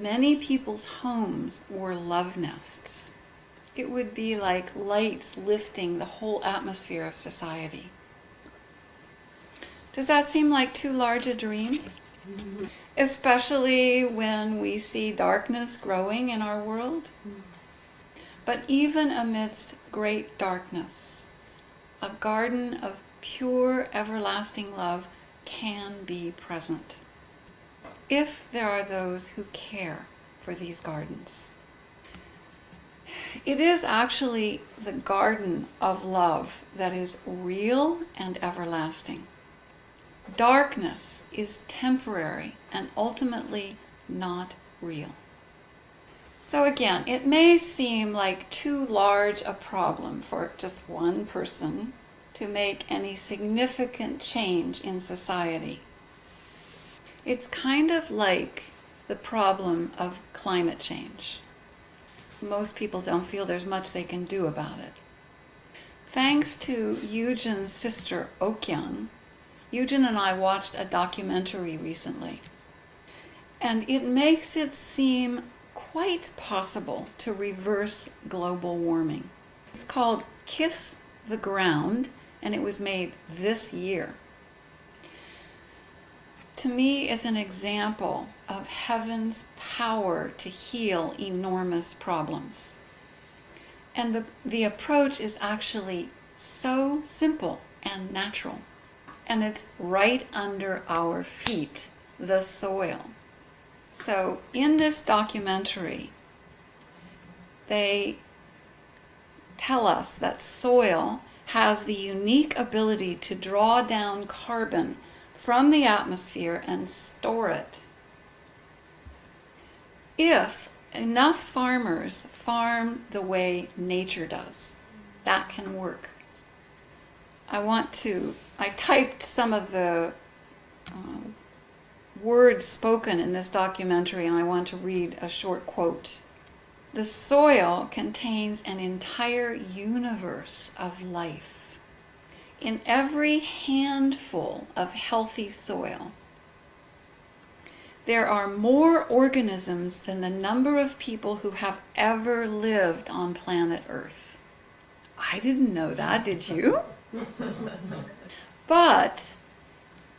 many people's homes were love nests. It would be like lights lifting the whole atmosphere of society. Does that seem like too large a dream? Especially when we see darkness growing in our world? But even amidst great darkness, a garden of pure, everlasting love can be present, if there are those who care for these gardens. It is actually the garden of love that is real and everlasting. Darkness is temporary and ultimately not real. So again, it may seem like too large a problem for just one person to make any significant change in society. It's kind of like the problem of climate change. Most people don't feel there's much they can do about it. Thanks to Eugen's sister Okyung, Eugen and I watched a documentary recently, and it makes it seem quite possible to reverse global warming. It's called Kiss the Ground, and it was made this year. To me, it's an example of heaven's power to heal enormous problems. And the approach is actually so simple and natural. And it's right under our feet, the soil. So in this documentary, they tell us that soil has the unique ability to draw down carbon from the atmosphere and store it. If enough farmers farm the way nature does, that can work. I typed some of the words spoken in this documentary, and I want to read a short quote. The soil contains an entire universe of life. In every handful of healthy soil, there are more organisms than the number of people who have ever lived on planet Earth. I didn't know that, did you? But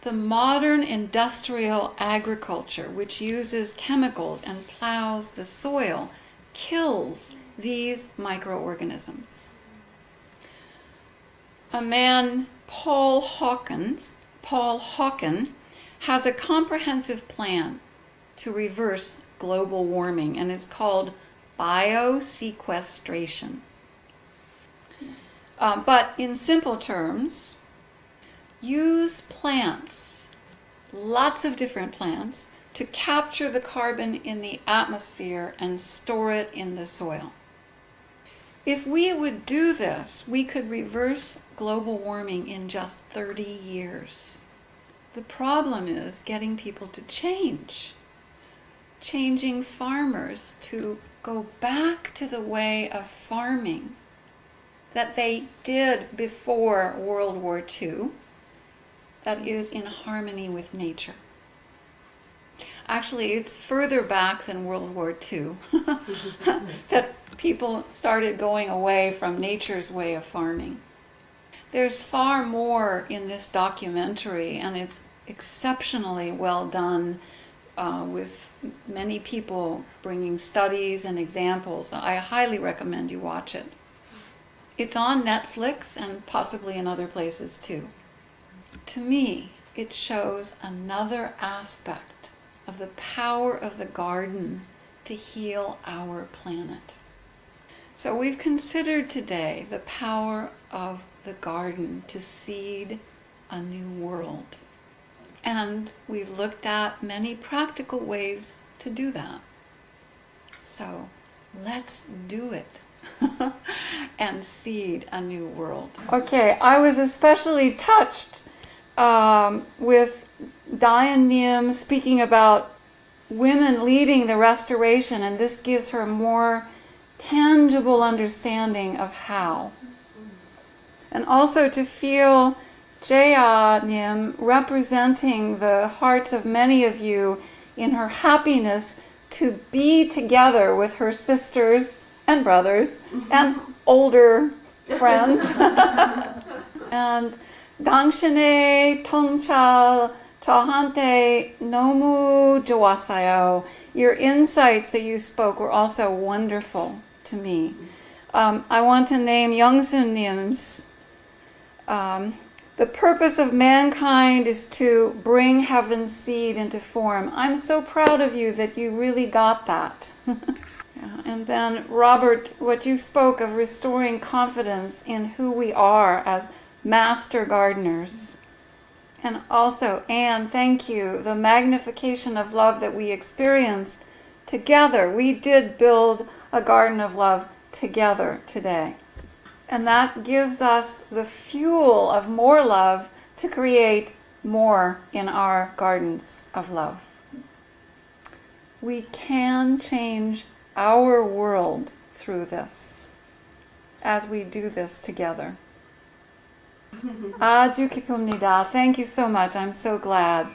the modern industrial agriculture, which uses chemicals and plows the soil, kills these microorganisms. A man, Paul Hawken, has a comprehensive plan to reverse global warming, and it's called biosequestration. But in simple terms, use plants, lots of different plants, to capture the carbon in the atmosphere and store it in the soil. If we would do this, we could reverse global warming in just 30 years. The problem is getting people to change. Changing farmers to go back to the way of farming that they did before World War II, that is in harmony with nature. Actually, it's further back than World War II that people started going away from nature's way of farming. There's far more in this documentary, and it's exceptionally well done, with many people bringing studies and examples. I highly recommend you watch it. It's on Netflix and possibly in other places too. To me, it shows another aspect of the power of the garden to heal our planet. So we've considered today the power of the garden to seed a new world. And we've looked at many practical ways to do that. So let's do it and seed a new world. Okay, I was especially touched with Diane Nim speaking about women leading the restoration, and this gives her a more tangible understanding of how. And also to feel Jaya Nim representing the hearts of many of you in her happiness to be together with her sisters and brothers and older friends. And 당신의 통찰 저한테 너무 좋았어요. Your insights that you spoke were also wonderful to me. I want to name Youngsun-nim's. The purpose of mankind is to bring heaven's seed into form. I'm so proud of you that you really got that. Yeah. And then Robert, what you spoke of restoring confidence in who we are as master gardeners. And also, Anne, thank you, the magnification of love that we experienced together. We did build a garden of love together today. And that gives us the fuel of more love to create more in our gardens of love. We can change our world through this as we do this together. 아주 기쁩니다. Thank you so much. I'm so glad.